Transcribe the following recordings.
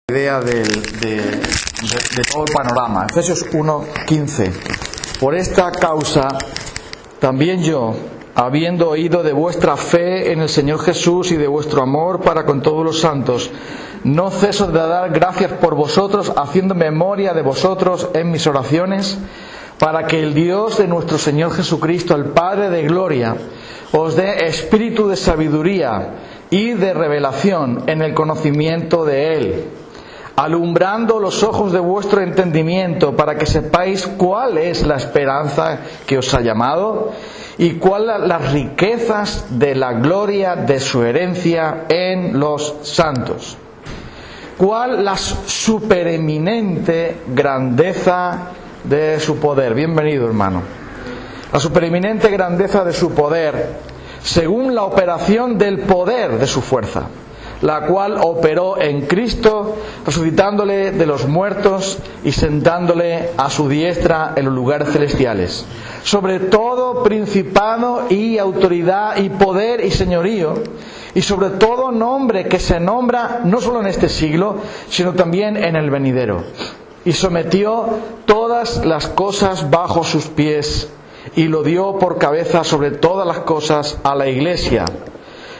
Idea de todo el panorama. Efesios 1:15. Por esta causa también yo, habiendo oído de vuestra fe en el Señor Jesús y de vuestro amor para con todos los santos, no ceso de dar gracias por vosotros, haciendo memoria de vosotros en mis oraciones, para que el Dios de nuestro Señor Jesucristo, el Padre de gloria, os dé espíritu de sabiduría y de revelación en el conocimiento de Él, alumbrando los ojos de vuestro entendimiento, para que sepáis cuál es la esperanza que os ha llamado y cuáles las riquezas de la gloria de su herencia en los santos, cuál la supereminente grandeza de su poder. Bienvenido, hermano. La supereminente grandeza de su poder, según la operación del poder de su fuerza, la cual operó en Cristo, resucitándole de los muertos y sentándole a su diestra en los lugares celestiales, sobre todo principado y autoridad y poder y señorío, y sobre todo nombre que se nombra no solo en este siglo, sino también en el venidero. Y sometió todas las cosas bajo sus pies, y lo dio por cabeza sobre todas las cosas a la Iglesia,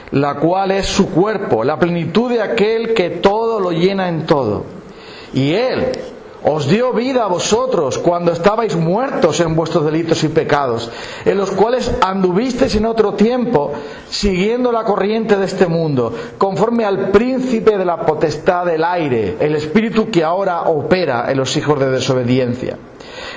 la cual es su cuerpo, la plenitud de aquel que todo lo llena en todo. Y Él os dio vida a vosotros cuando estabais muertos en vuestros delitos y pecados, en los cuales anduvisteis en otro tiempo, siguiendo la corriente de este mundo, conforme al príncipe de la potestad del aire, el espíritu que ahora opera en los hijos de desobediencia,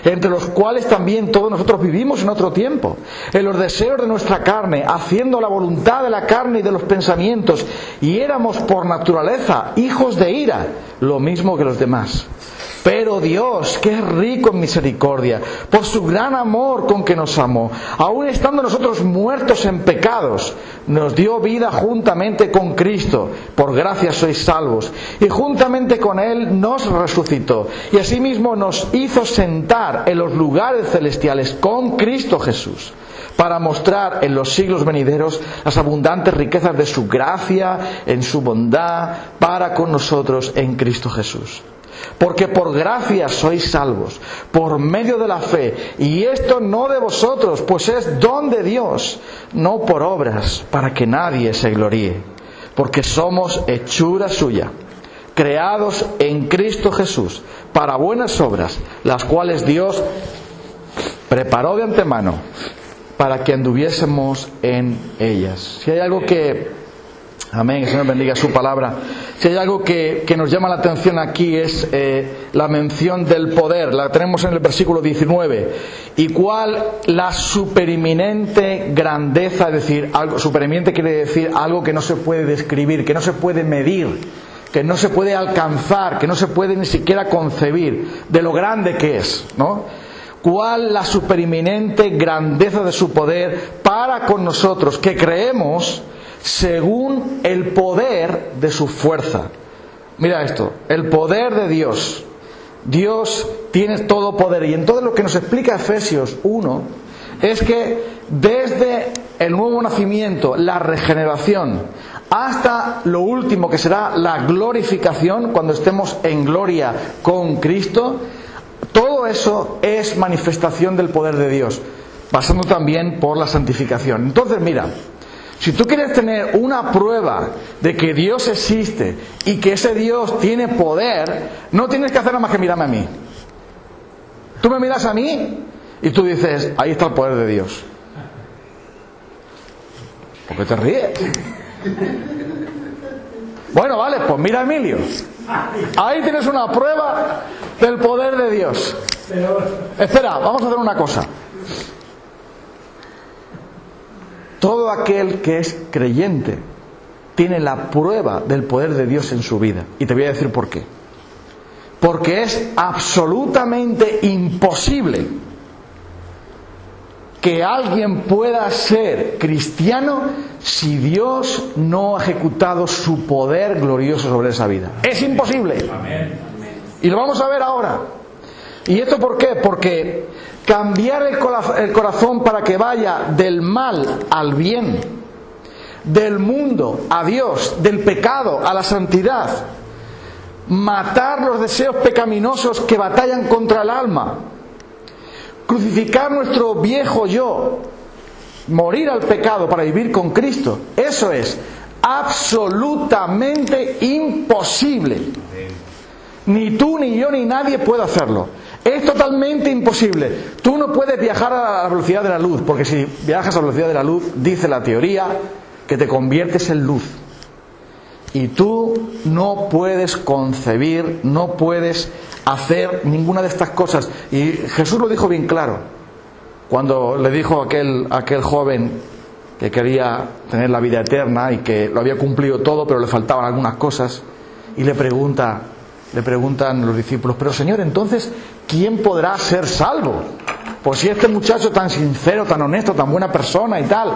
entre los cuales también todos nosotros vivimos en otro tiempo, en los deseos de nuestra carne, haciendo la voluntad de la carne y de los pensamientos, y éramos por naturaleza hijos de ira, lo mismo que los demás. Pero Dios, que es rico en misericordia, por su gran amor con que nos amó, aun estando nosotros muertos en pecados, nos dio vida juntamente con Cristo. Por gracia sois salvos. Y juntamente con Él nos resucitó. Y asimismo nos hizo sentar en los lugares celestiales con Cristo Jesús, para mostrar en los siglos venideros las abundantes riquezas de su gracia en su bondad para con nosotros en Cristo Jesús. Porque por gracia sois salvos, por medio de la fe, y esto no de vosotros, pues es don de Dios, no por obras, para que nadie se gloríe. Porque somos hechura suya, creados en Cristo Jesús, para buenas obras, las cuales Dios preparó de antemano, para que anduviésemos en ellas. Si hay algo que... Amén, el Señor bendiga su palabra. Si hay algo que nos llama la atención aquí es la mención del poder. La tenemos en el versículo 19. Y cuál la supereminente grandeza, es decir, algo supereminente quiere decir algo que no se puede describir, que no se puede medir, que no se puede alcanzar, que no se puede ni siquiera concebir de lo grande que es, ¿no? Cuál la supereminente grandeza de su poder para con nosotros, que creemos según el poder de su fuerza. Mira esto, el poder de Dios. Dios tiene todo poder, y entonces lo que nos explica Efesios 1 es que desde el nuevo nacimiento, la regeneración, hasta lo último que será la glorificación, cuando estemos en gloria con Cristo, todo eso es manifestación del poder de Dios, pasando también por la santificación. Entonces mira, si tú quieres tener una prueba de que Dios existe y que ese Dios tiene poder, no tienes que hacer nada más que mirarme a mí. Tú me miras a mí y tú dices, ahí está el poder de Dios. ¿Por qué te ríes? Bueno, vale, pues mira a Emilio. Ahí tienes una prueba del poder de Dios. Espera, vamos a hacer una cosa. Todo aquel que es creyente tiene la prueba del poder de Dios en su vida. Y te voy a decir por qué. Porque es absolutamente imposible que alguien pueda ser cristiano si Dios no ha ejecutado su poder glorioso sobre esa vida. Es imposible. Y lo vamos a ver ahora. ¿Y esto por qué? Porque cambiar el corazón para que vaya del mal al bien, del mundo a Dios, del pecado a la santidad, matar los deseos pecaminosos que batallan contra el alma, crucificar nuestro viejo yo, morir al pecado para vivir con Cristo. Eso es absolutamente imposible. Ni tú, ni yo, ni nadie puede hacerlo. Es totalmente imposible. Tú no puedes viajar a la velocidad de la luz, porque si viajas a la velocidad de la luz, dice la teoría que te conviertes en luz. Y tú no puedes concebir, no puedes hacer ninguna de estas cosas. Y Jesús lo dijo bien claro, cuando le dijo a aquel joven que quería tener la vida eterna y que lo había cumplido todo, pero le faltaban algunas cosas, y le preguntan los discípulos: pero Señor, entonces, ¿quién podrá ser salvo? Pues si este muchacho tan sincero, tan honesto, tan buena persona y tal,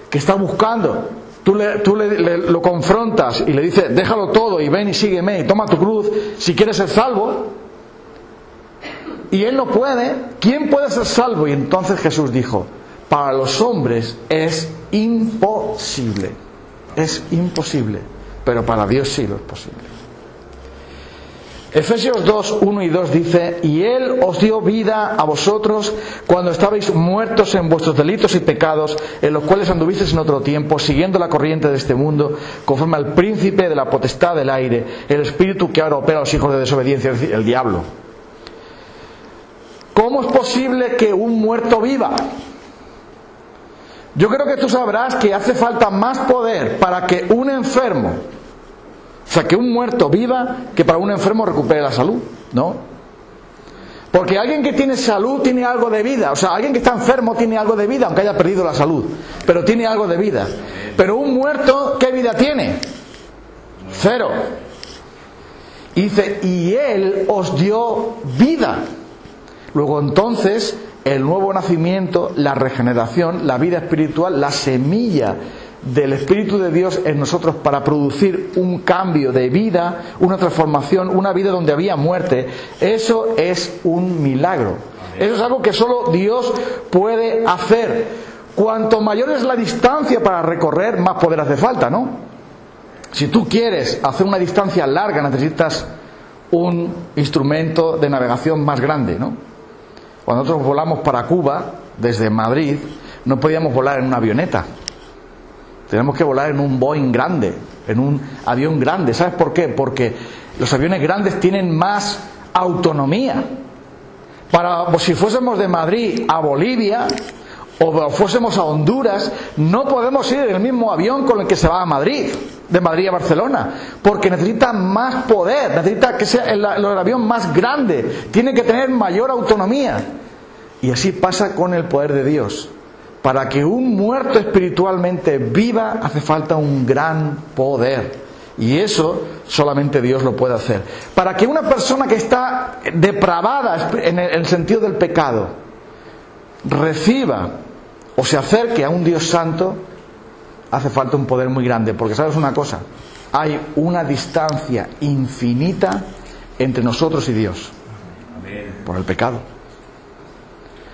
que está buscando, tú lo confrontas y le dices: déjalo todo y ven y sígueme y toma tu cruz si quieres ser salvo, y él no puede, ¿quién puede ser salvo? Y entonces Jesús dijo: para los hombres es imposible, pero para Dios sí lo es posible. Efesios 2, 1 y 2 dice: y Él os dio vida a vosotros cuando estabais muertos en vuestros delitos y pecados, en los cuales anduvisteis en otro tiempo, siguiendo la corriente de este mundo, conforme al príncipe de la potestad del aire, el espíritu que ahora opera a los hijos de desobediencia, es decir, el diablo. ¿Cómo es posible que un muerto viva? Yo creo que tú sabrás que hace falta más poder para que un enfermo, o sea, que un muerto viva, que para un enfermo recupere la salud, ¿no? Porque alguien que tiene salud tiene algo de vida. O sea, alguien que está enfermo tiene algo de vida, aunque haya perdido la salud, pero tiene algo de vida. Pero un muerto, ¿qué vida tiene? Cero. Y dice: y Él os dio vida. Luego entonces, el nuevo nacimiento, la regeneración, la vida espiritual, la semilla del Espíritu de Dios en nosotros para producir un cambio de vida, una transformación, una vida donde había muerte. Eso es un milagro. Eso es algo que solo Dios puede hacer. Cuanto mayor es la distancia para recorrer, más poder hace falta, ¿no? Si tú quieres hacer una distancia larga, necesitas un instrumento de navegación más grande, ¿no? Cuando nosotros volamos para Cuba, desde Madrid, no podíamos volar en una avioneta. Tenemos que volar en un Boeing grande, en un avión grande. ¿Sabes por qué? Porque los aviones grandes tienen más autonomía. Si fuésemos de Madrid a Bolivia o fuésemos a Honduras, no podemos ir en el mismo avión con el que se va a Madrid, de Madrid a Barcelona, porque necesita más poder, necesita que sea el avión más grande, tiene que tener mayor autonomía. Y así pasa con el poder de Dios. Para que un muerto espiritualmente viva hace falta un gran poder. Y eso solamente Dios lo puede hacer. Para que una persona que está depravada en el sentido del pecado reciba o se acerque a un Dios santo, hace falta un poder muy grande. Porque sabes una cosa, hay una distancia infinita entre nosotros y Dios por el pecado.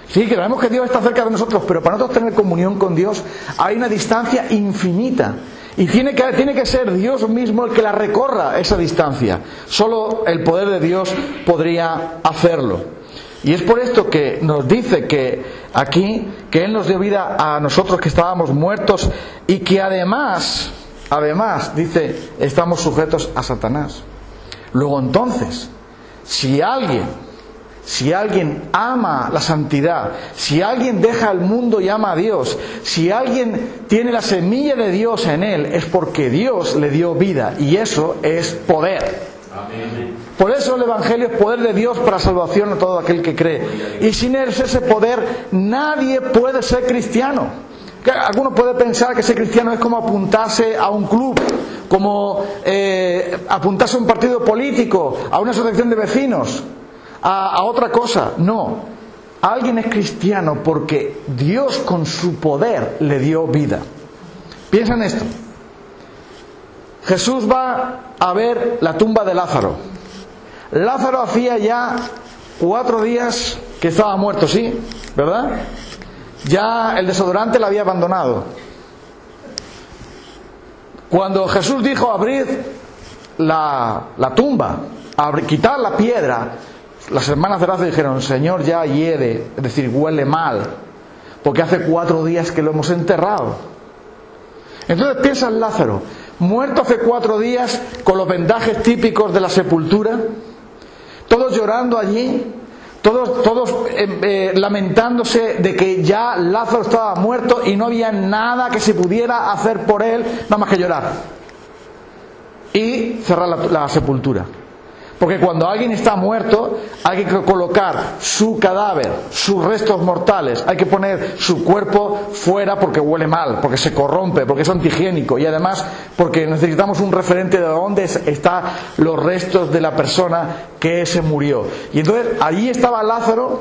Sí, que sabemos que Dios está cerca de nosotros, pero para nosotros tener comunión con Dios hay una distancia infinita. Y tiene que ser Dios mismo el que la recorra, esa distancia. Solo el poder de Dios podría hacerlo. Y es por esto que nos dice que aquí, que Él nos dio vida a nosotros que estábamos muertos, y que además, dice, estamos sujetos a Satanás. Luego entonces, si alguien ama la santidad, si alguien deja el mundo y ama a Dios, si alguien tiene la semilla de Dios en él, es porque Dios le dio vida, y eso es poder. Amén. Por eso el Evangelio es poder de Dios para salvación a todo aquel que cree. Y sin ese poder nadie puede ser cristiano. Alguno puede pensar que ser cristiano es como apuntarse a un club, como apuntarse a un partido político, a una asociación de vecinos, a otra cosa. No, alguien es cristiano porque Dios con su poder le dio vida. Piensa en esto. Jesús va a ver la tumba de Lázaro. Lázaro hacía ya 4 días que estaba muerto, ¿sí? ¿Verdad? Ya el desodorante le había abandonado. Cuando Jesús dijo: abrid la tumba, quitar la piedra, las hermanas de Lázaro dijeron: Señor, ya hiede, es decir, huele mal, porque hace 4 días que lo hemos enterrado. Entonces piensa en Lázaro, muerto hace 4 días, con los vendajes típicos de la sepultura, todos llorando allí, todos lamentándose de que ya Lázaro estaba muerto y no había nada que se pudiera hacer por él, nada más que llorar y cerrar la sepultura. Porque cuando alguien está muerto hay que colocar su cadáver, sus restos mortales, hay que poner su cuerpo fuera porque huele mal, porque se corrompe, porque es antihigiénico, y además porque necesitamos un referente de dónde están los restos de la persona que se murió. Y entonces allí estaba Lázaro.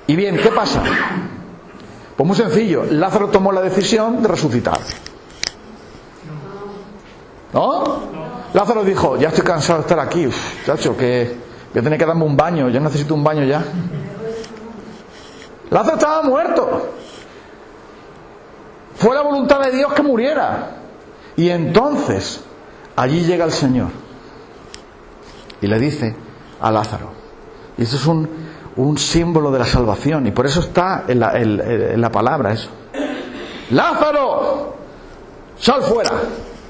Y bien, ¿qué pasa? Pues muy sencillo, Lázaro tomó la decisión de resucitar. ¿No? Lázaro dijo: ya estoy cansado de estar aquí, chacho, que voy a tener que darme un baño, yo necesito un baño ya. Lázaro estaba muerto. Fue la voluntad de Dios que muriera. Y entonces allí llega el Señor y le dice a Lázaro, y eso es un símbolo de la salvación, y por eso está en la palabra eso: Lázaro, sal fuera.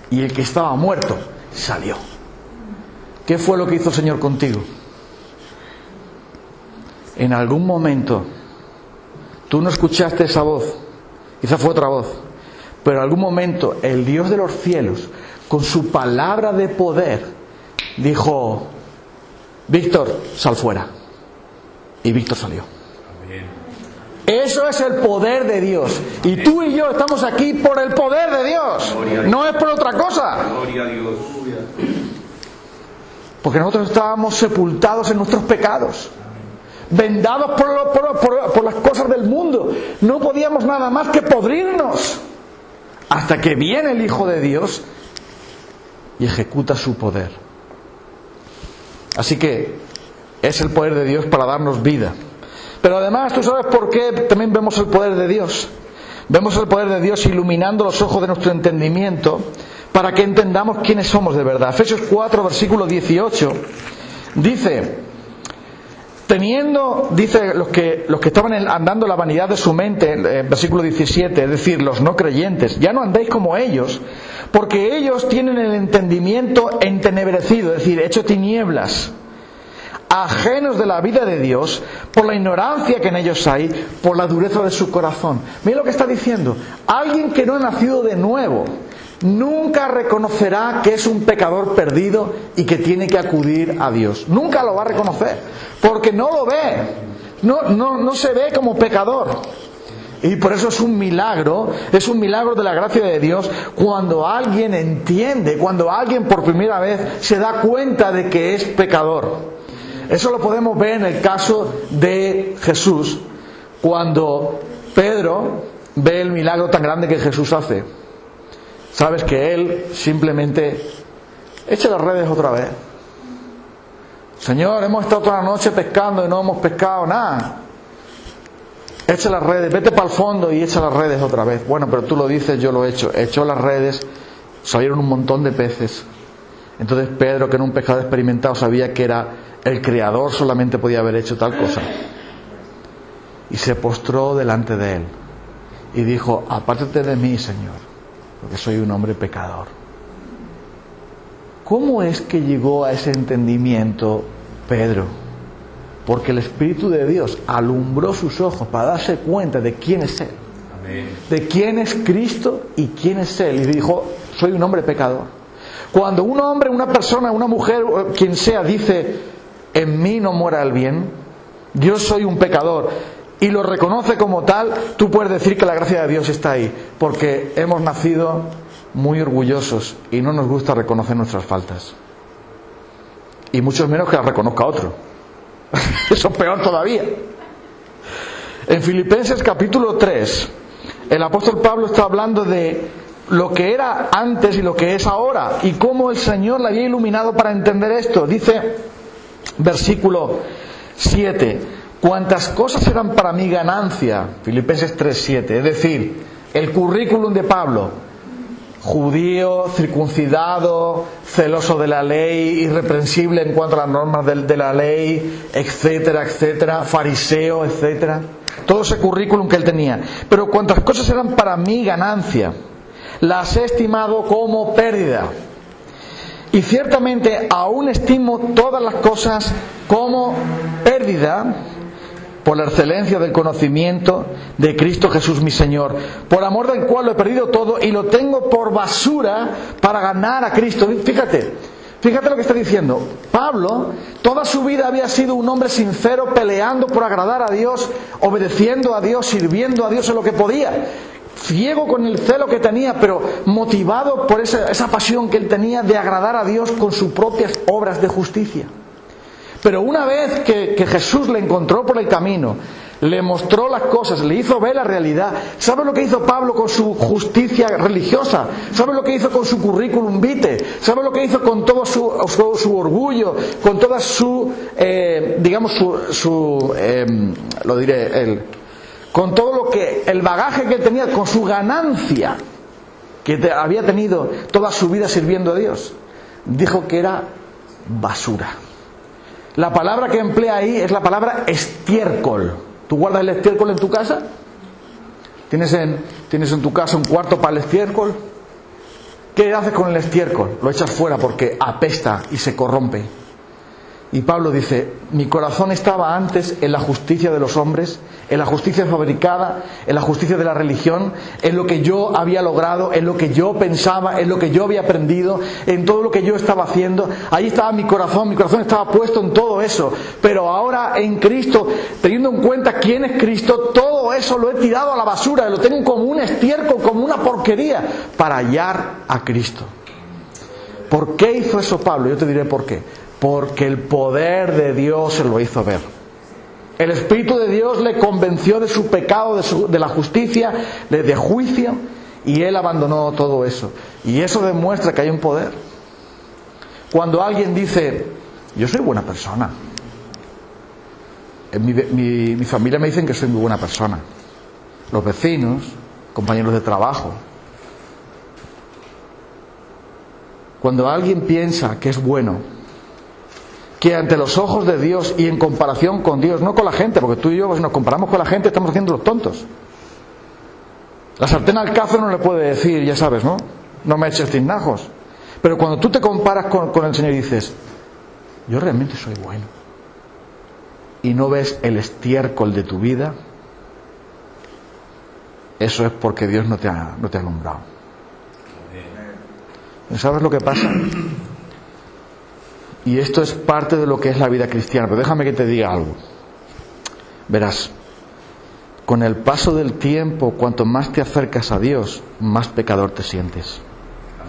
Y el que estaba muerto salió. ¿Qué fue lo que hizo el Señor contigo? En algún momento tú no escuchaste esa voz, quizá fue otra voz, pero en algún momento el Dios de los cielos, con su palabra de poder, dijo: Víctor, sal fuera. Y Víctor salió. Eso es el poder de Dios. Y tú y yo estamos aquí por el poder de Dios. No es por otra cosa. Porque nosotros estábamos sepultados en nuestros pecados, vendados por las cosas del mundo. No podíamos nada más que podrirnos, hasta que viene el Hijo de Dios y ejecuta su poder. Así que es el poder de Dios para darnos vida. Pero además, ¿tú sabes por qué también vemos el poder de Dios? Vemos el poder de Dios iluminando los ojos de nuestro entendimiento para que entendamos quiénes somos de verdad. Efesios 4, versículo 18, dice: dice los que estaban andando la vanidad de su mente, versículo 17, es decir, los no creyentes, ya no andéis como ellos, porque ellos tienen el entendimiento entenebrecido, es decir, hecho tinieblas, ajenos de la vida de Dios, por la ignorancia que en ellos hay, por la dureza de su corazón. Mira lo que está diciendo: alguien que no ha nacido de nuevo nunca reconocerá que es un pecador perdido y que tiene que acudir a Dios. Nunca lo va a reconocer, porque no lo ve, no se ve como pecador. Y por eso es un milagro de la gracia de Dios cuando alguien entiende, cuando alguien por primera vez se da cuenta de que es pecador. Eso lo podemos ver en el caso de Jesús, cuando Pedro ve el milagro tan grande que Jesús hace. Sabes que él simplemente echa las redes otra vez. Señor, hemos estado toda la noche pescando y no hemos pescado nada. Echa las redes, vete para el fondo y echa las redes otra vez. Bueno, pero tú lo dices, yo lo he hecho. Echó las redes, salieron un montón de peces. Entonces Pedro, que era un pescador experimentado, sabía que era el Creador, solamente podía haber hecho tal cosa. Y se postró delante de él y dijo: apártate de mí, Señor, porque soy un hombre pecador. ¿Cómo es que llegó a ese entendimiento Pedro? Porque el Espíritu de Dios alumbró sus ojos para darse cuenta de quién es Él. Amén. De quién es Cristo y quién es Él. Y dijo: soy un hombre pecador. Cuando un hombre, una persona, una mujer, quien sea, dice: en mí no mora el bien, yo soy un pecador, y lo reconoce como tal, tú puedes decir que la gracia de Dios está ahí, porque hemos nacido muy orgullosos y no nos gusta reconocer nuestras faltas, y mucho menos que las reconozca otro. Eso es peor todavía. En Filipenses capítulo 3, el apóstol Pablo está hablando de lo que era antes y lo que es ahora, y cómo el Señor le había iluminado para entender esto. Dice, versículo 7: cuantas cosas eran para mí ganancia, Filipenses 3:7, es decir, el currículum de Pablo: judío, circuncidado, celoso de la ley, irreprensible en cuanto a las normas de la ley, etcétera, etcétera, fariseo, etcétera. Todo ese currículum que él tenía. Pero cuantas cosas eran para mí ganancia, las he estimado como pérdida. Y ciertamente aún estimo todas las cosas como pérdida por la excelencia del conocimiento de Cristo Jesús mi Señor, por amor del cual lo he perdido todo y lo tengo por basura para ganar a Cristo. Fíjate lo que está diciendo. Pablo, toda su vida había sido un hombre sincero, peleando por agradar a Dios, obedeciendo a Dios, sirviendo a Dios en lo que podía. Ciego con el celo que tenía, pero motivado por esa pasión que él tenía de agradar a Dios con sus propias obras de justicia. Pero una vez que Jesús le encontró por el camino, le mostró las cosas, le hizo ver la realidad. ¿Sabe lo que hizo Pablo con su justicia religiosa? ¿Sabe lo que hizo con su currículum vitae? ¿Sabe lo que hizo con todo su orgullo? Con toda con todo lo que el bagaje que él tenía, con su ganancia que había tenido toda su vida sirviendo a Dios. Dijo que era basura. La palabra que emplea ahí es la palabra estiércol. ¿Tú guardas el estiércol en tu casa? ¿Tienes en tu casa un cuarto para el estiércol? ¿Qué haces con el estiércol? Lo echas fuera porque apesta y se corrompe. Y Pablo dice, mi corazón estaba antes en la justicia de los hombres, en la justicia fabricada, en la justicia de la religión, en lo que yo había logrado, en lo que yo pensaba, en lo que yo había aprendido, en todo lo que yo estaba haciendo. Ahí estaba mi corazón estaba puesto en todo eso. Pero ahora en Cristo, teniendo en cuenta quién es Cristo, todo eso lo he tirado a la basura, lo tengo como un estiércol, como una porquería, para hallar a Cristo. ¿Por qué hizo eso Pablo? Yo te diré por qué. Porque el poder de Dios se lo hizo ver. El Espíritu de Dios le convenció de su pecado, de la justicia, de juicio, y él abandonó todo eso. Y eso demuestra que hay un poder. Cuando alguien dice, yo soy buena persona, mi familia me dicen que soy muy buena persona, los vecinos, compañeros de trabajo. Cuando alguien piensa que es bueno, que ante los ojos de Dios y en comparación con Dios, no con la gente, porque tú y yo, si nos comparamos con la gente, estamos haciendo los tontos. La sartén al cazo no le puede decir, ya sabes, ¿no? No me eches tiznajos. Pero cuando tú te comparas con el Señor y dices, yo realmente soy bueno, y no ves el estiércol de tu vida, eso es porque Dios no te ha alumbrado. ¿Sabes lo que pasa? Y esto es parte de lo que es la vida cristiana. Pero déjame que te diga algo. Verás, con el paso del tiempo, cuanto más te acercas a Dios, más pecador te sientes.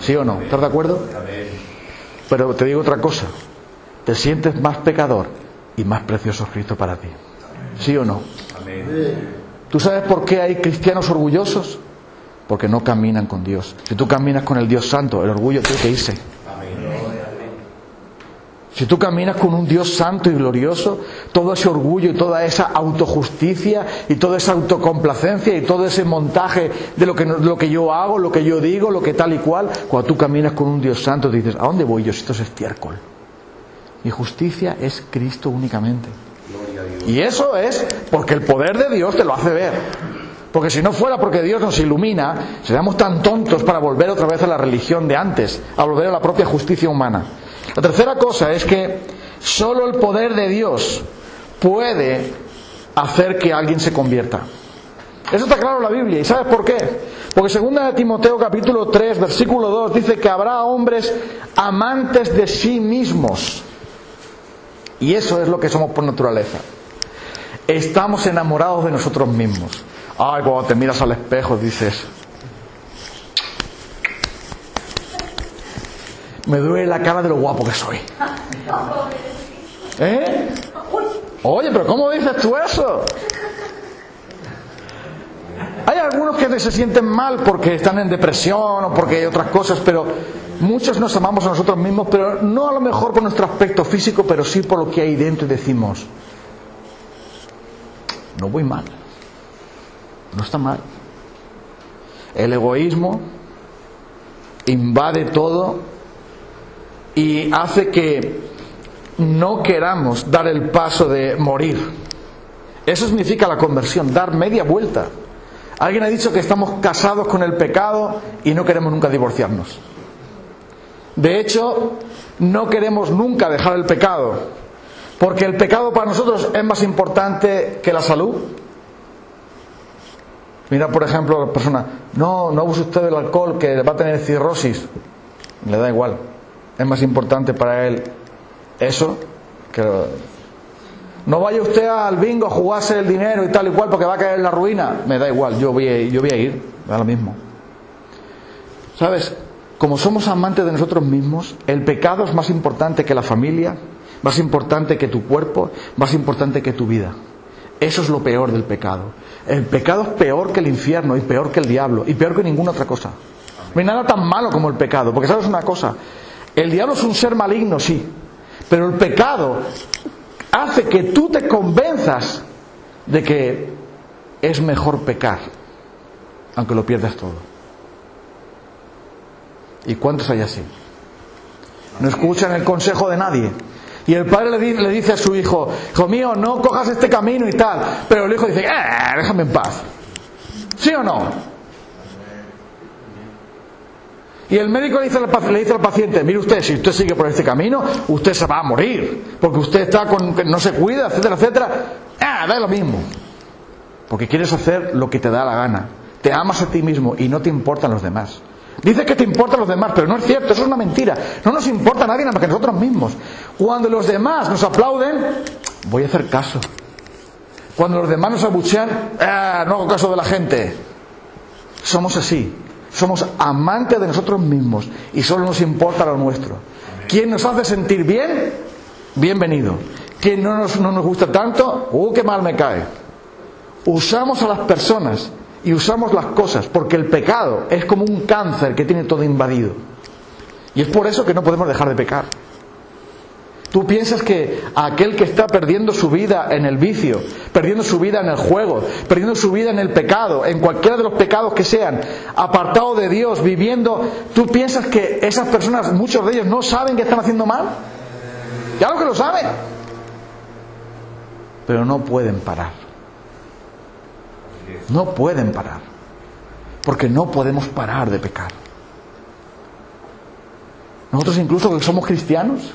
¿Sí o no? ¿Estás de acuerdo? Pero te digo otra cosa. Te sientes más pecador y más precioso es Cristo para ti. ¿Sí o no? ¿Tú sabes por qué hay cristianos orgullosos? Porque no caminan con Dios. Si tú caminas con el Dios Santo, el orgullo tiene que irse. Si tú caminas con un Dios santo y glorioso, todo ese orgullo y toda esa autojusticia y toda esa autocomplacencia y todo ese montaje de lo que yo hago, lo que yo digo, lo que tal y cual, cuando tú caminas con un Dios santo dices, ¿a dónde voy yo si esto es estiércol? Mi justicia es Cristo únicamente. Y eso es porque el poder de Dios te lo hace ver. Porque si no fuera porque Dios nos ilumina, seríamos tan tontos para volver otra vez a la religión de antes, a volver a la propia justicia humana. La tercera cosa es que solo el poder de Dios puede hacer que alguien se convierta. Eso está claro en la Biblia. ¿Y sabes por qué? Porque 2 Timoteo capítulo 3 versículo 2 dice que habrá hombres amantes de sí mismos. Y eso es lo que somos por naturaleza. Estamos enamorados de nosotros mismos. Ay, cuando te miras al espejo dices, me duele la cara de lo guapo que soy. ¿Eh? Oye, pero ¿cómo dices tú eso? Hay algunos que se sienten mal porque están en depresión o porque hay otras cosas, pero muchos nos amamos a nosotros mismos, pero no a lo mejor por nuestro aspecto físico, pero sí por lo que hay dentro y decimos, no voy mal, no está mal. El egoísmo invade todo y hace que no queramos dar el paso de morir. Eso significa la conversión, dar media vuelta. Alguien ha dicho que estamos casados con el pecado y no queremos nunca divorciarnos. De hecho, no queremos nunca dejar el pecado, porque el pecado para nosotros es más importante que la salud. Mira, por ejemplo, la persona, no abuse usted del alcohol, que va a tener cirrosis. Le da igual. Es más importante para él eso que... No vaya usted al bingo a jugarse el dinero y tal y cual porque va a caer en la ruina. Me da igual, yo voy a ir, me da lo mismo. ¿Sabes? Como somos amantes de nosotros mismos, el pecado es más importante que la familia, más importante que tu cuerpo, más importante que tu vida. Eso es lo peor del pecado. El pecado es peor que el infierno y peor que el diablo y peor que ninguna otra cosa. No hay nada tan malo como el pecado, porque sabes una cosa, el diablo es un ser maligno, sí, pero el pecado hace que tú te convenzas de que es mejor pecar, aunque lo pierdas todo. ¿Y cuántos hay así? No escuchan el consejo de nadie. Y el padre le dice a su hijo, hijo mío, no cojas este camino y tal. Pero el hijo dice, déjame en paz. ¿Sí o no? Y el médico le dice al paciente, mire usted, si usted sigue por este camino, usted se va a morir. Porque usted está no se cuida, etcétera, etcétera. Da lo mismo. Porque quieres hacer lo que te da la gana. Te amas a ti mismo y no te importan los demás. Dice que te importan los demás, pero no es cierto, eso es una mentira. No nos importa a nadie más que nosotros mismos. Cuando los demás nos aplauden, voy a hacer caso. Cuando los demás nos abuchean, no hago caso de la gente. Somos así. Somos amantes de nosotros mismos y solo nos importa lo nuestro. ¿Quién nos hace sentir bien? Bienvenido. ¿Quién no nos gusta tanto? ¡Qué mal me cae! Usamos a las personas y usamos las cosas porque el pecado es como un cáncer que tiene todo invadido. Y es por eso que no podemos dejar de pecar. Tú piensas que aquel que está perdiendo su vida en el vicio, perdiendo su vida en el juego, perdiendo su vida en el pecado, en cualquiera de los pecados que sean, apartado de Dios, viviendo, ¿tú piensas que esas personas, muchos de ellos, no saben que están haciendo mal? Claro que lo saben. Pero no pueden parar. No pueden parar. Porque no podemos parar de pecar. Nosotros incluso que somos cristianos,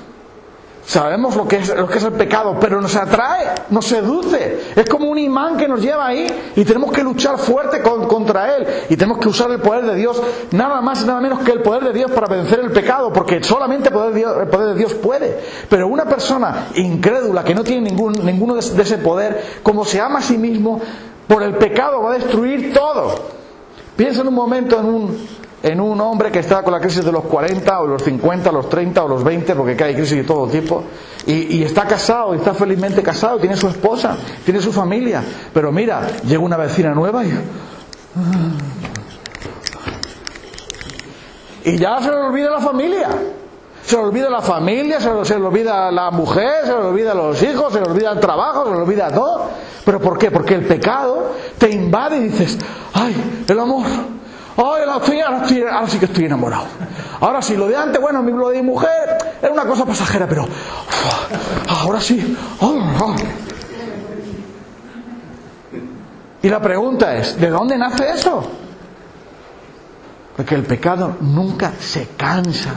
sabemos lo que es el pecado, pero nos atrae, nos seduce. Es como un imán que nos lleva ahí y tenemos que luchar fuerte contra él. Y tenemos que usar el poder de Dios, nada más y nada menos que el poder de Dios para vencer el pecado, porque solamente el poder de Dios puede. Pero una persona incrédula que no tiene ninguno de ese poder, como se ama a sí mismo, por el pecado va a destruir todo. Piensa en un momento en un hombre que está con la crisis de los 40 o los 50 o los 30 o los 20, porque hay crisis de todo tipo, y está casado, y está felizmente casado, tiene su esposa, tiene su familia, pero mira, llega una vecina nueva y ya se le olvida la familia. Se le olvida la familia, se le olvida la mujer, se le olvida los hijos, se le olvida el trabajo, se le olvida todo. ¿Pero por qué? Porque el pecado te invade y dices, ¡ay, el amor! ¡Ay, ahora sí que estoy enamorado! Ahora sí, lo de antes, bueno, lo de mi mujer era una cosa pasajera, pero ahora sí. Y la pregunta es, ¿de dónde nace eso? Porque el pecado nunca se cansa.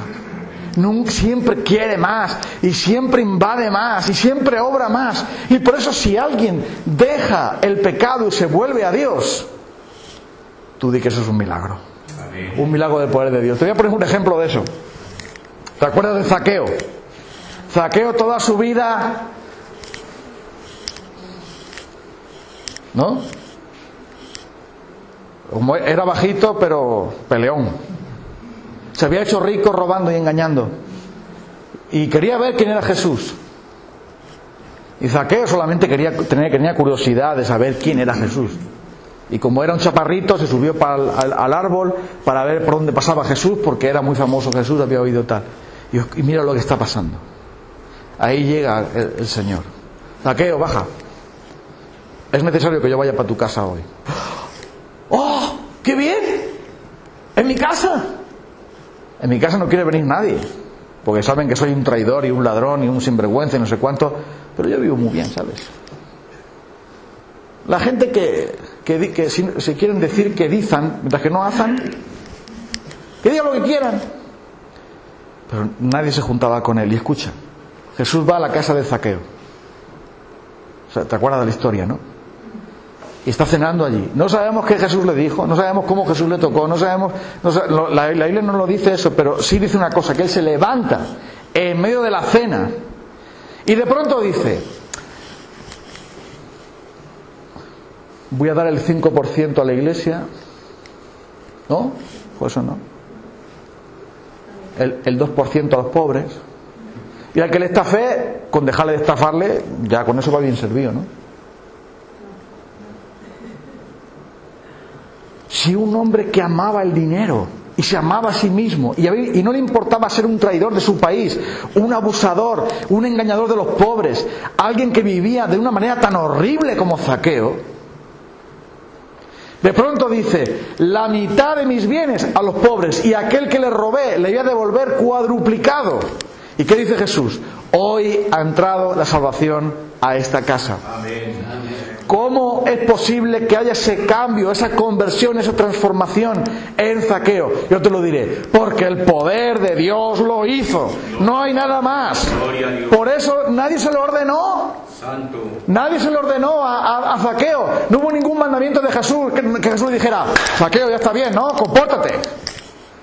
Siempre quiere más y siempre invade más y siempre obra más. Y por eso si alguien deja el pecado y se vuelve a Dios, tú di que eso es un milagro. Un milagro del poder de Dios. Te voy a poner un ejemplo de eso. ¿Te acuerdas de Zaqueo? Zaqueo toda su vida, ¿no? Era bajito pero peleón. Se había hecho rico robando y engañando. Y quería ver quién era Jesús. Y Zaqueo solamente tenía curiosidad de saber quién era Jesús. Y como era un chaparrito, se subió al árbol para ver por dónde pasaba Jesús, porque era muy famoso Jesús, había oído tal. Y mira lo que está pasando. Ahí llega el Señor. Zaqueo, baja. Es necesario que yo vaya para tu casa hoy. ¡Oh, qué bien! ¿En mi casa? En mi casa no quiere venir nadie, porque saben que soy un traidor y un ladrón y un sinvergüenza y no sé cuánto, pero yo vivo muy bien, ¿sabes? La gente que si quieren decir que dizan, mientras que no hacen, que digan lo que quieran. Pero nadie se juntaba con él. Y escucha, Jesús va a la casa de Zaqueo. O sea, te acuerdas de la historia, ¿no? Y está cenando allí. No sabemos qué Jesús le dijo, no sabemos cómo Jesús le tocó, la Biblia no lo dice eso, pero sí dice una cosa, que él se levanta en medio de la cena y de pronto dice: voy a dar el 5% a la iglesia. ¿No? Pues eso no. El 2% a los pobres. Y al que le estafe, con dejarle de estafarle, ya con eso va bien servido, ¿no? Si un hombre que amaba el dinero y se amaba a sí mismo y no le importaba ser un traidor de su país, un abusador, un engañador de los pobres, alguien que vivía de una manera tan horrible como Zaqueo, de pronto dice: la mitad de mis bienes a los pobres, y aquel que le robé le voy a devolver cuadruplicado. ¿Y qué dice Jesús? Hoy ha entrado la salvación a esta casa. Amén. ¿Cómo es posible que haya ese cambio, esa conversión, esa transformación en Zaqueo? Yo te lo diré: porque el poder de Dios lo hizo. No hay nada más. Por eso nadie se lo ordenó. Santo. Nadie se lo ordenó a Zaqueo. No hubo ningún mandamiento de Jesús que Jesús dijera: Zaqueo, ya está bien, ¿no? Compórtate.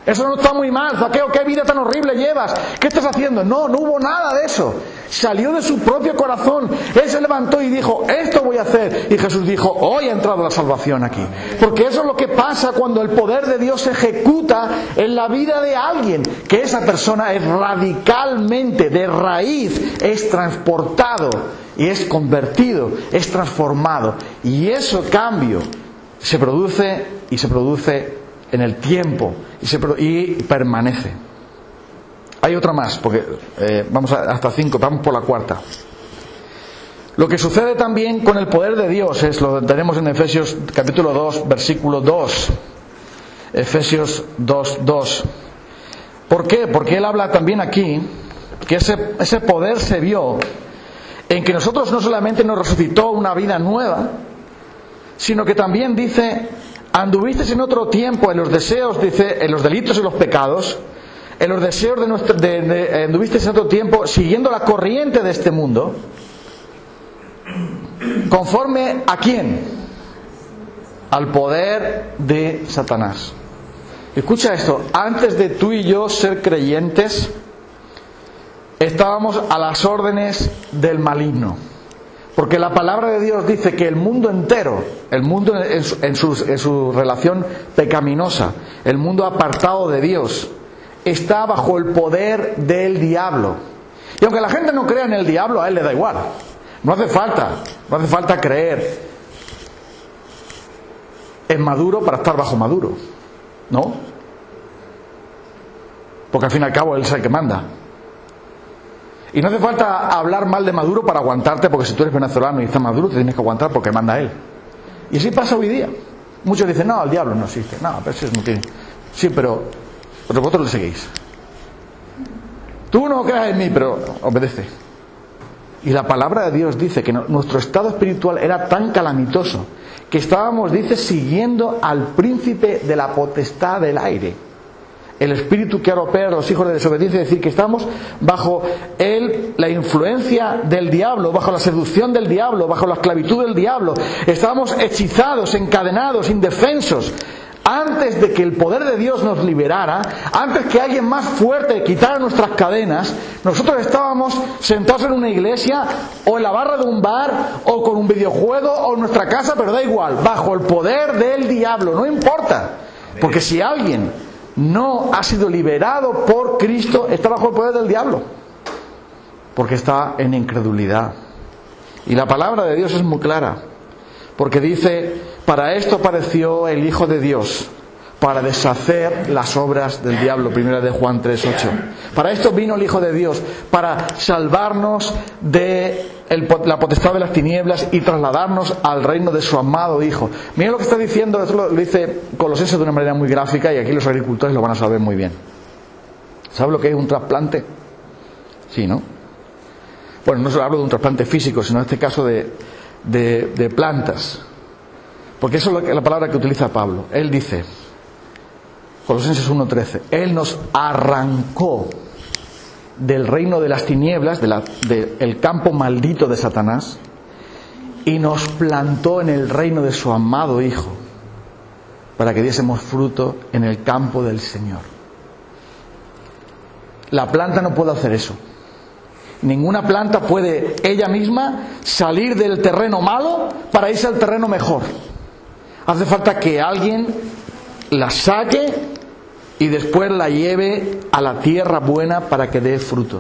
Eso no está muy mal, Zaqueo, ¿qué vida tan horrible llevas? ¿Qué estás haciendo? No hubo nada de eso. Salió de su propio corazón. Él se levantó y dijo: esto voy a hacer. Y Jesús dijo: hoy ha entrado la salvación aquí. Porque eso es lo que pasa cuando el poder de Dios se ejecuta en la vida de alguien, que esa persona es radicalmente, de raíz, es transportado y es convertido, es transformado. Y ese cambio se produce en el tiempo y permanece. Hay otra más, porque vamos hasta 5, vamos por la cuarta. Lo que sucede también con el poder de Dios lo tenemos en Efesios capítulo 2, versículo 2. Efesios 2:2. ¿Por qué? Porque él habla también aquí que ese poder se vio en que nosotros no solamente nos resucitó una vida nueva, sino que también dice: anduvisteis en otro tiempo en los deseos, dice, en los delitos y los pecados, en los deseos anduvisteis en otro tiempo siguiendo la corriente de este mundo, conforme ¿a quién? Al poder de Satanás. Escucha esto: antes de tú y yo ser creyentes, estábamos a las órdenes del maligno. Porque la palabra de Dios dice que el mundo entero, el mundo en su relación pecaminosa, el mundo apartado de Dios, está bajo el poder del diablo. Y aunque la gente no crea en el diablo, a él le da igual. No hace falta creer en Maduro para estar bajo Maduro, ¿no? Porque al fin y al cabo él es el que manda. Y no hace falta hablar mal de Maduro para aguantarte, porque si tú eres venezolano y está Maduro, te tienes que aguantar porque manda él. Y así pasa hoy día. Muchos dicen: no, el diablo no existe. No, pero eso no tiene. Sí, pero vosotros le seguís. Tú no creas en mí, pero obedece. Y la palabra de Dios dice que nuestro estado espiritual era tan calamitoso que estábamos, dice, siguiendo al príncipe de la potestad del aire. El espíritu que ahora opera a los hijos de desobediencia, es decir, que estamos bajo la influencia del diablo, bajo la seducción del diablo, bajo la esclavitud del diablo. Estábamos hechizados, encadenados, indefensos. Antes de que el poder de Dios nos liberara, antes que alguien más fuerte quitara nuestras cadenas, nosotros estábamos sentados en una iglesia o en la barra de un bar o con un videojuego o en nuestra casa, pero da igual, bajo el poder del diablo, no importa. Porque si alguien no ha sido liberado por Cristo, está bajo el poder del diablo, porque está en incredulidad. Y la palabra de Dios es muy clara, porque dice: para esto apareció el Hijo de Dios, para deshacer las obras del diablo. Primera de Juan 3:8. Para esto vino el Hijo de Dios, para salvarnos de la potestad de las tinieblas y trasladarnos al reino de su amado Hijo. Mira lo que está diciendo, esto lo dice Colosenses de una manera muy gráfica, y aquí los agricultores lo van a saber muy bien. ¿Sabe lo que es un trasplante? Sí, ¿no? Bueno, no solo hablo de un trasplante físico, sino en este caso de plantas. Porque eso es la palabra que utiliza Pablo. Él dice, Colosenses 1:13, Él nos arrancó del reino de las tinieblas, del campo maldito de Satanás, y nos plantó en el reino de su amado Hijo, para que diésemos fruto en el campo del Señor. La planta no puede hacer eso. Ninguna planta puede ella misma salir del terreno malo para irse al terreno mejor. Hace falta que alguien la saque y después la lleve a la tierra buena para que dé fruto.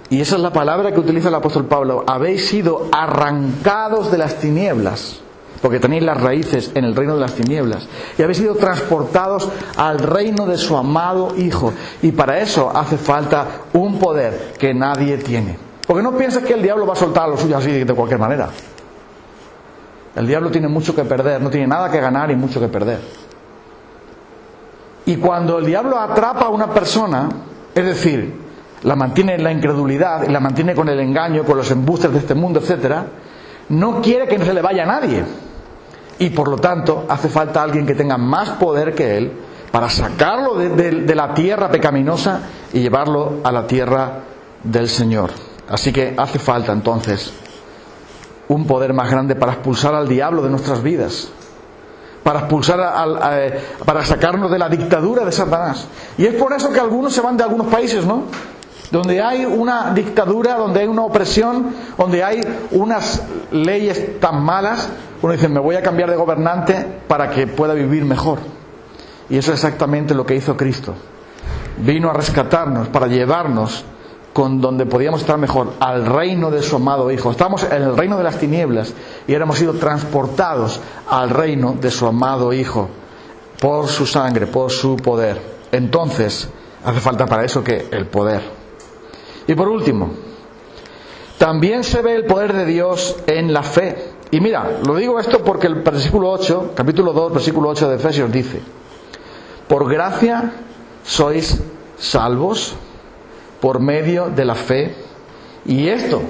Y esa es la palabra que utiliza el apóstol Pablo. Habéis sido arrancados de las tinieblas, porque tenéis las raíces en el reino de las tinieblas, y habéis sido transportados al reino de su amado Hijo. Y para eso hace falta un poder que nadie tiene. Porque no pienses que el diablo va a soltar a los suyos así de cualquier manera. El diablo tiene mucho que perder, no tiene nada que ganar y mucho que perder. Y cuando el diablo atrapa a una persona, es decir, la mantiene en la incredulidad y la mantiene con el engaño, con los embustes de este mundo, etcétera, no quiere que no se le vaya a nadie. Y por lo tanto hace falta alguien que tenga más poder que él para sacarlo de la tierra pecaminosa y llevarlo a la tierra del Señor. Así que hace falta entonces un poder más grande para expulsar al diablo de nuestras vidas, para expulsar para sacarnos de la dictadura de Satanás. Y es por eso que algunos se van de algunos países, ¿no? Donde hay una dictadura, donde hay una opresión, donde hay unas leyes tan malas, uno dice, me voy a cambiar de gobernante para que pueda vivir mejor. Y eso es exactamente lo que hizo Cristo. Vino a rescatarnos, para llevarnos con donde podíamos estar mejor, al reino de su amado Hijo. Estamos en el reino de las tinieblas y ahora hemos sido transportados al reino de su amado Hijo por su sangre, por su poder. Entonces hace falta para eso que el poder. Y por último, también se ve el poder de Dios en la fe. Y mira, lo digo esto porque el versículo 8, capítulo 2, versículo 8 de Efesios dice, por gracia sois salvos por medio de la fe, y esto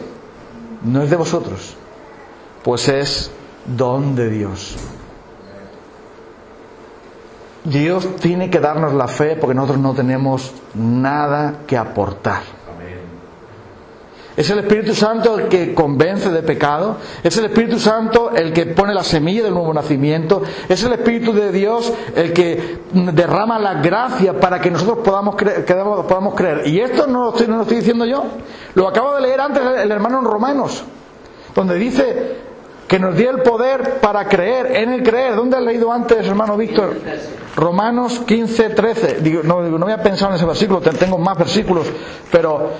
no es de vosotros, pues es don de Dios. Dios tiene que darnos la fe porque nosotros no tenemos nada que aportar. Es el Espíritu Santo el que convence de pecado, es el Espíritu Santo el que pone la semilla del nuevo nacimiento, es el Espíritu de Dios el que derrama la gracia para que nosotros podamos creer. Y esto no lo estoy diciendo yo, lo acabo de leer antes el hermano en Romanos, donde dice que nos dio el poder para creer, en el creer. ¿Dónde has leído antes, hermano Víctor? Romanos 15:13. No había pensado en ese versículo, tengo más versículos, pero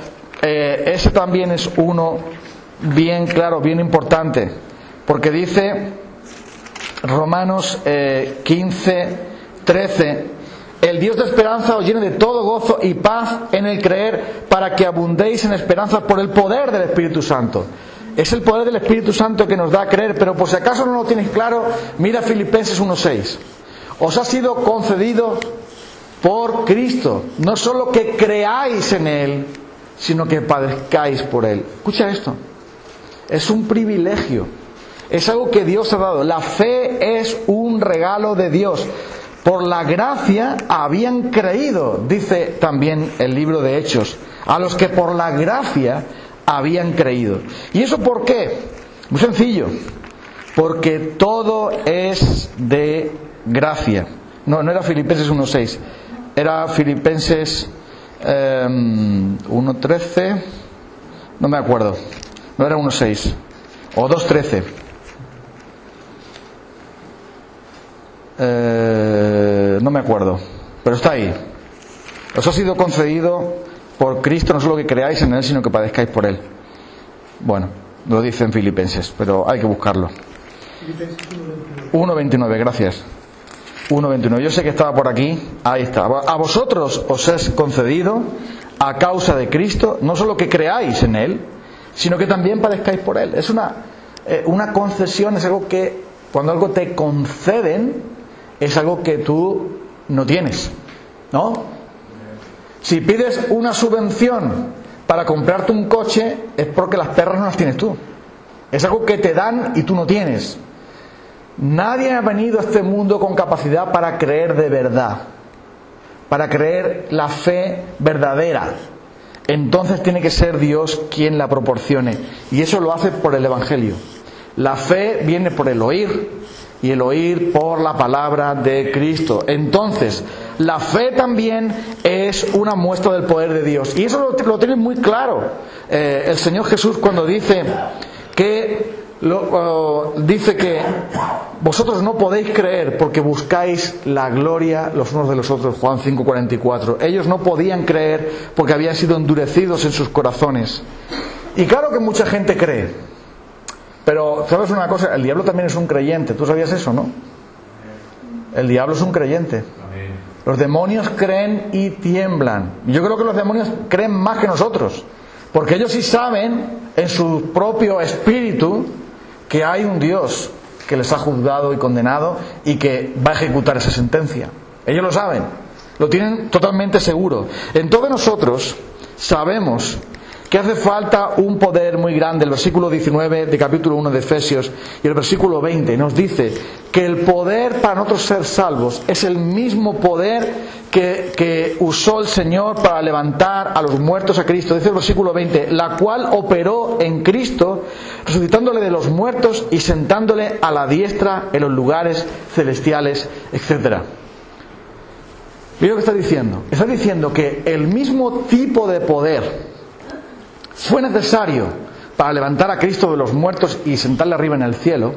ese también es uno bien claro, bien importante, porque dice Romanos 15:13, el Dios de esperanza os llene de todo gozo y paz en el creer, para que abundéis en esperanza por el poder del Espíritu Santo. Es el poder del Espíritu Santo que nos da a creer, pero por si acaso no lo tienes claro, mira Filipenses 1:6. Os ha sido concedido por Cristo, no solo que creáis en Él, sino que padezcáis por Él. Escucha esto, es un privilegio, es algo que Dios ha dado. La fe es un regalo de Dios. Por la gracia habían creído, dice también el libro de Hechos, a los que por la gracia habían creído. ¿Y eso por qué? Muy sencillo, porque todo es de gracia. No era Filipenses 1:6, era Filipenses 1:13, no me acuerdo, no era 1:6 o 2:13. No me acuerdo, pero está ahí. Os ha sido concedido por Cristo no solo que creáis en Él, sino que padezcáis por Él. Bueno, lo dice en Filipenses, pero hay que buscarlo. 1:29, gracias. 1:29, yo sé que estaba por aquí, ahí está. A vosotros os es concedido a causa de Cristo, no solo que creáis en Él, sino que también padezcáis por Él. Es una concesión, es algo que cuando algo te conceden, es algo que tú no tienes, ¿no? Si pides una subvención para comprarte un coche, es porque las perras no las tienes tú. Es algo que te dan y tú no tienes. Nadie ha venido a este mundo con capacidad para creer de verdad, para creer la fe verdadera. Entonces tiene que ser Dios quien la proporcione. Y eso lo hace por el Evangelio. La fe viene por el oír, y el oír por la palabra de Cristo. Entonces, la fe también es una muestra del poder de Dios. Y eso lo tiene muy claro el Señor Jesús cuando dice que vosotros no podéis creer porque buscáis la gloria los unos de los otros. Juan 5:44. Ellos no podían creer porque habían sido endurecidos en sus corazones. Y claro que mucha gente cree. Pero, ¿sabes una cosa? El diablo también es un creyente. ¿Tú sabías eso, no? El diablo es un creyente. Los demonios creen y tiemblan. Yo creo que los demonios creen más que nosotros. Porque ellos sí saben, en su propio espíritu, que hay un Dios que les ha juzgado y condenado y que va a ejecutar esa sentencia. Ellos lo saben. Lo tienen totalmente seguro. Entonces nosotros sabemos que hace falta un poder muy grande. El versículo 19 de capítulo 1 de Efesios y el versículo 20 nos dice que el poder para nosotros ser salvos es el mismo poder que usó el Señor para levantar a los muertos a Cristo. Dice el versículo 20, la cual operó en Cristo, resucitándole de los muertos y sentándole a la diestra en los lugares celestiales, etc. Mira lo que está diciendo. Está diciendo que el mismo tipo de poder fue necesario para levantar a Cristo de los muertos y sentarle arriba en el cielo.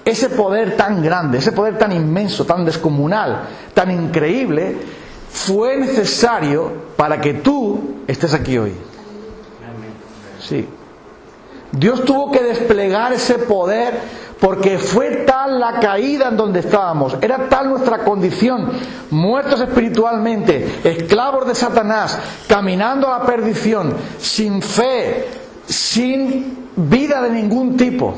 Ese poder tan grande, ese poder tan inmenso, tan descomunal, tan increíble, fue necesario para que tú estés aquí hoy. Sí. Dios tuvo que desplegar ese poder porque fue tal la caída en donde estábamos, era tal nuestra condición, muertos espiritualmente, esclavos de Satanás, caminando a la perdición, sin fe, sin vida de ningún tipo,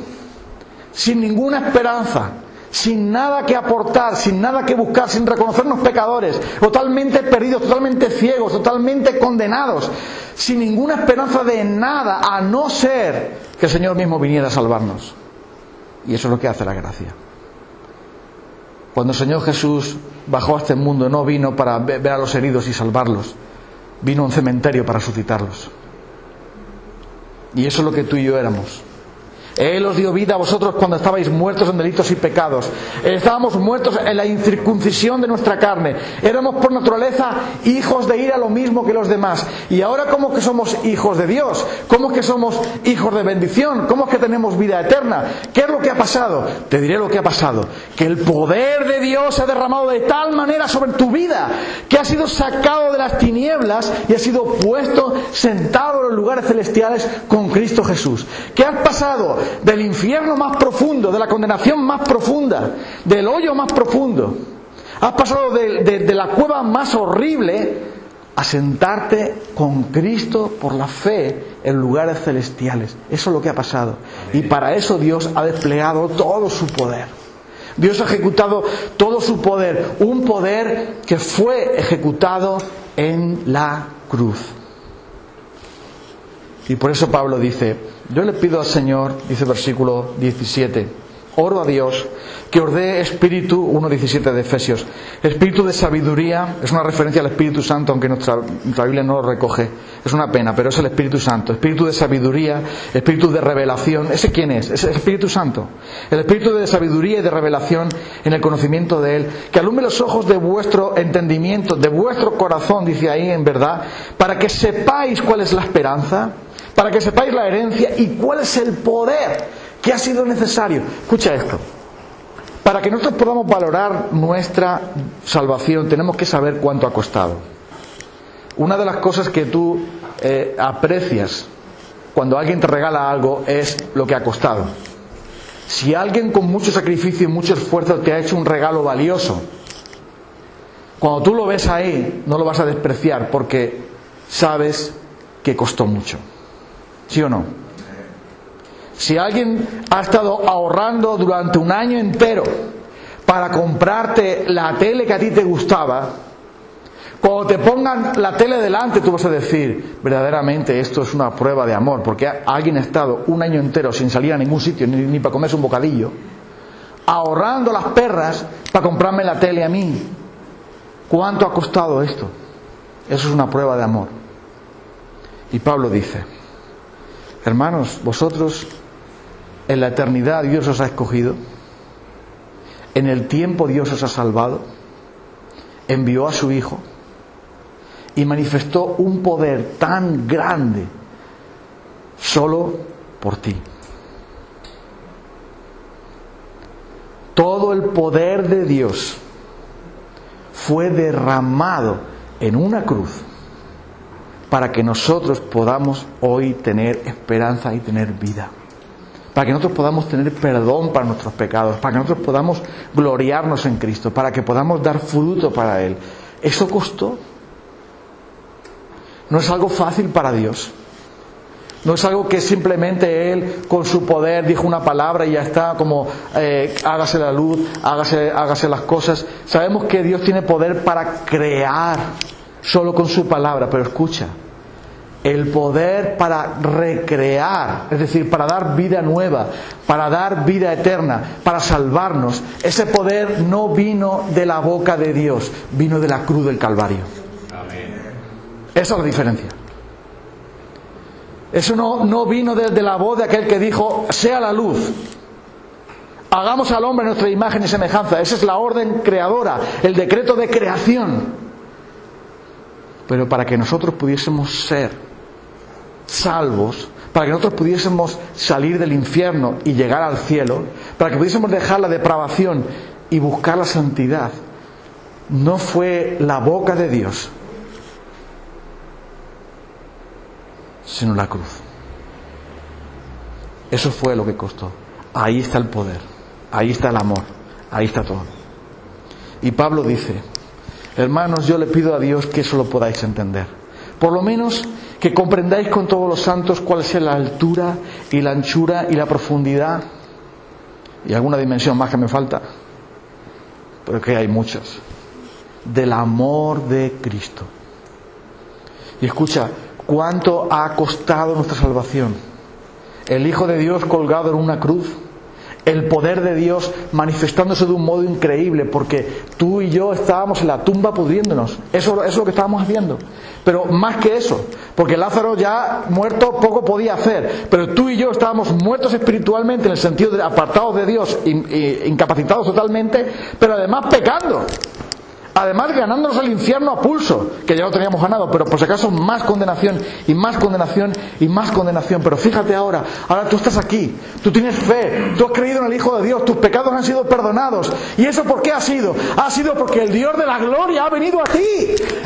sin ninguna esperanza, sin nada que aportar, sin nada que buscar, sin reconocernos pecadores, totalmente perdidos, totalmente ciegos, totalmente condenados, sin ninguna esperanza de nada, a no ser que el Señor mismo viniera a salvarnos. Y eso es lo que hace la gracia. Cuando el Señor Jesús bajó a este mundo, no vino para ver a los heridos y salvarlos, vino a un cementerio para resucitarlos. Y eso es lo que tú y yo éramos. Él os dio vida a vosotros cuando estabais muertos en delitos y pecados. Estábamos muertos en la incircuncisión de nuestra carne. Éramos por naturaleza hijos de ir a lo mismo que los demás. Y ahora, ¿cómo que somos hijos de Dios? ¿Cómo que somos hijos de bendición? ¿Cómo es que tenemos vida eterna? ¿Qué es lo que ha pasado? Te diré lo que ha pasado. Que el poder de Dios se ha derramado de tal manera sobre tu vida que ha sido sacado de las tinieblas y ha sido puesto sentado en los lugares celestiales con Cristo Jesús. ¿Qué has pasado? Del infierno más profundo, de la condenación más profunda, del hoyo más profundo. Has pasado de la cueva más horrible a sentarte con Cristo por la fe en lugares celestiales. Eso es lo que ha pasado. Y para eso Dios ha desplegado todo su poder. Dios ha ejecutado todo su poder. Un poder que fue ejecutado en la cruz. Y por eso Pablo dice, yo le pido al Señor, dice versículo 17, oro a Dios que os dé espíritu, 1.17 de Efesios, espíritu de sabiduría, es una referencia al Espíritu Santo, aunque nuestra Biblia no lo recoge, es una pena, pero es el Espíritu Santo, espíritu de sabiduría, espíritu de revelación. ¿Ese quién es? Es el Espíritu Santo, el espíritu de sabiduría y de revelación en el conocimiento de Él, que alumbre los ojos de vuestro entendimiento, de vuestro corazón, dice ahí en verdad, para que sepáis cuál es la esperanza, para que sepáis la herencia y cuál es el poder que ha sido necesario. Escucha esto. Para que nosotros podamos valorar nuestra salvación, tenemos que saber cuánto ha costado. Una de las cosas que tú aprecias cuando alguien te regala algo es lo que ha costado. Si alguien con mucho sacrificio y mucho esfuerzo te ha hecho un regalo valioso, cuando tú lo ves ahí, no lo vas a despreciar porque sabes que costó mucho. ¿Sí o no? Si alguien ha estado ahorrando durante un año entero para comprarte la tele que a ti te gustaba, Cuando te pongan la tele delante, tú vas a decir, verdaderamente esto es una prueba de amor, porque alguien ha estado un año entero sin salir a ningún sitio, ni para comerse un bocadillo, ahorrando las perras para comprarme la tele a mí. ¿Cuánto ha costado esto? Eso es una prueba de amor. Y Pablo dice, hermanos, vosotros en la eternidad Dios os ha escogido, en el tiempo Dios os ha salvado, envió a su Hijo y manifestó un poder tan grande solo por ti. Todo el poder de Dios fue derramado en una cruz para que nosotros podamos hoy tener esperanza y tener vida. Para que nosotros podamos tener perdón para nuestros pecados, para que nosotros podamos gloriarnos en Cristo, para que podamos dar fruto para Él. Eso costó. No es algo fácil para Dios. No es algo que simplemente Él con su poder dijo una palabra y ya está, como hágase la luz, hágase las cosas. Sabemos que Dios tiene poder para crear solo con su palabra, pero escucha, el poder para recrear, es decir, para dar vida nueva, para dar vida eterna, para salvarnos, ese poder no vino de la boca de Dios, vino de la cruz del Calvario. Amén. Esa es la diferencia. Eso no vino desde la voz de aquel que dijo, sea la luz, hagamos al hombre nuestra imagen y semejanza. Esa es la orden creadora, el decreto de creación. Pero para que nosotros pudiésemos ser salvos, para que nosotros pudiésemos salir del infierno y llegar al cielo, para que pudiésemos dejar la depravación y buscar la santidad, no fue la boca de Dios, sino la cruz. Eso fue lo que costó. Ahí está el poder, ahí está el amor, ahí está todo. Y Pablo dice, hermanos, yo le pido a Dios que eso lo podáis entender. Por lo menos que comprendáis con todos los santos cuál es la altura y la anchura y la profundidad. Y alguna dimensión más que me falta, pero que hay muchas. Del amor de Cristo. Y escucha, ¿cuánto ha costado nuestra salvación? El Hijo de Dios colgado en una cruz. El poder de Dios manifestándose de un modo increíble, porque tú y yo estábamos en la tumba pudriéndonos. Eso es lo que estábamos haciendo. Pero más que eso, porque Lázaro ya muerto poco podía hacer, pero tú y yo estábamos muertos espiritualmente en el sentido de apartados de Dios, incapacitados totalmente, pero además pecando. Además ganándonos el infierno a pulso, que ya lo teníamos ganado, pero por si acaso más condenación y más condenación y más condenación. Pero fíjate ahora tú estás aquí, tú tienes fe, tú has creído en el Hijo de Dios, tus pecados han sido perdonados. ¿Y eso por qué ha sido? Ha sido porque el Dios de la gloria ha venido a ti.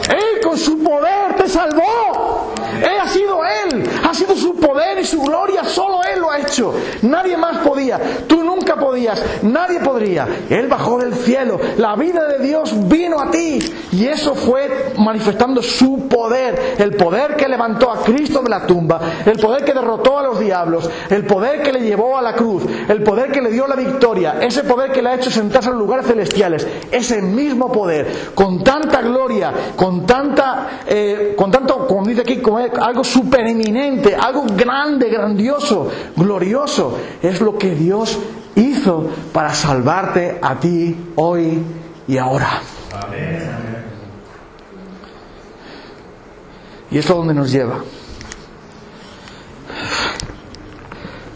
Él con su poder te salvó. Ha sido su poder y su gloria, solo Él lo ha hecho. Nadie más podía, tú nunca podías, nadie podría. Él bajó del cielo, la vida de Dios vino a ti, y eso fue manifestando su poder, el poder que levantó a Cristo de la tumba, el poder que derrotó a los diablos, el poder que le llevó a la cruz, el poder que le dio la victoria, ese poder que le ha hecho sentarse en los lugares celestiales, ese mismo poder, con tanta gloria, con tanto, como dice aquí, como algo supereminente, algo grande, grandioso, glorioso, es lo que Dios hizo para salvarte a ti hoy y ahora. Amén. ¿Y eso a dónde nos lleva?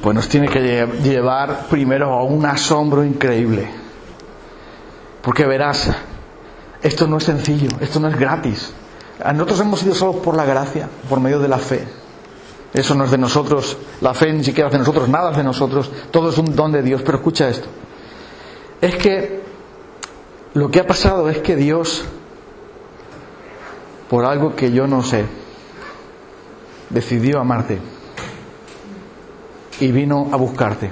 Pues nos tiene que llevar primero a un asombro increíble. Porque verás, esto no es sencillo, esto no es gratis. Nosotros hemos sido salvos por la gracia, por medio de la fe. Eso no es de nosotros, la fe ni siquiera es de nosotros, nada es de nosotros, todo es un don de Dios. Pero escucha esto, es que lo que ha pasado es que Dios, por algo que yo no sé, decidió amarte y vino a buscarte.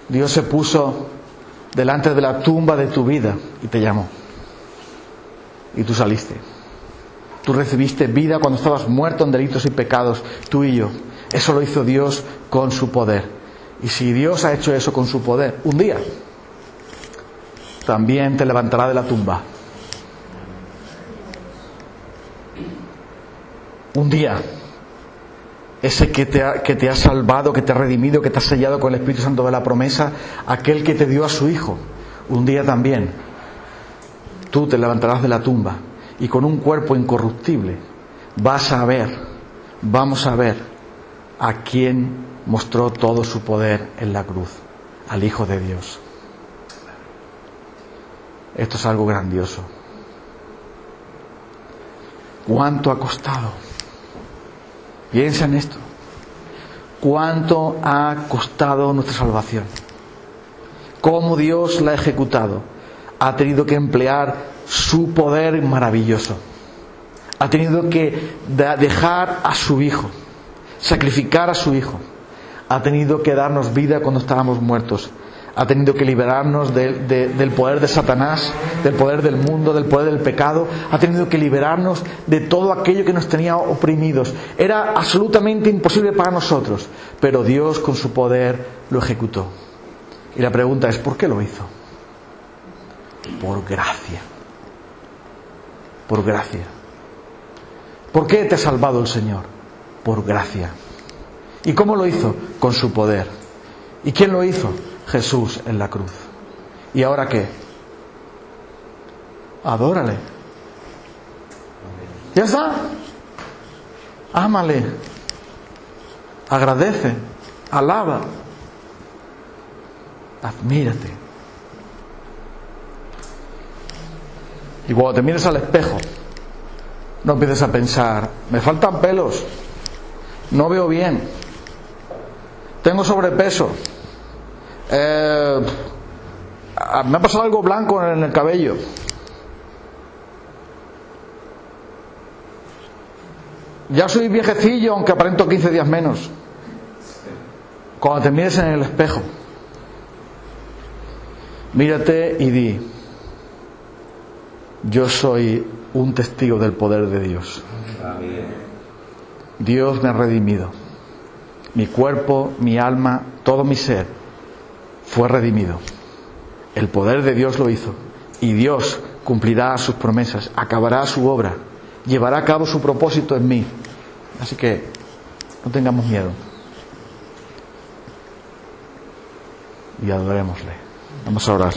Dios se puso delante de la tumba de tu vida y te llamó. Y tú saliste. Tú recibiste vida cuando estabas muerto en delitos y pecados, tú y yo. Eso lo hizo Dios con su poder. Y si Dios ha hecho eso con su poder, un día también te levantará de la tumba Un día, ese que te ha salvado, que te ha redimido, que te ha sellado con el Espíritu Santo de la promesa, aquel que te dio a su Hijo, un día también tú te levantarás de la tumba y con un cuerpo incorruptible vamos a ver a quien mostró todo su poder en la cruz, al Hijo de Dios. Esto es algo grandioso. ¿Cuánto ha costado? Piensa en esto. ¿Cuánto ha costado nuestra salvación? ¿Cómo Dios la ha ejecutado? Ha tenido que emplear su poder maravilloso. Ha tenido que dejar a su Hijo, sacrificar a su Hijo. Ha tenido que darnos vida cuando estábamos muertos. Ha tenido que liberarnos del poder de Satanás, del poder del mundo, del poder del pecado. Ha tenido que liberarnos de todo aquello que nos tenía oprimidos. Era absolutamente imposible para nosotros, pero Dios con su poder lo ejecutó. Y la pregunta es, ¿por qué lo hizo? Por gracia. Por gracia. ¿Por qué te ha salvado el Señor? Por gracia. ¿Y cómo lo hizo? Con su poder. ¿Y quién lo hizo? Jesús en la cruz. ¿Y ahora qué? Adórale. Ya está. Ámale. Agradece. Alaba. Admírate. Y cuando te mires al espejo, no empieces a pensar, me faltan pelos, no veo bien, tengo sobrepeso, me ha pasado algo blanco en el cabello. Ya soy viejecillo, aunque aparento 15 días menos. Cuando te mires en el espejo, mírate y di, yo soy un testigo del poder de Dios. Dios me ha redimido. Mi cuerpo, mi alma, todo mi ser fue redimido. El poder de Dios lo hizo. Y Dios cumplirá sus promesas, acabará su obra, llevará a cabo su propósito en mí. Así que no tengamos miedo. Y adorémosle. Vamos a orar.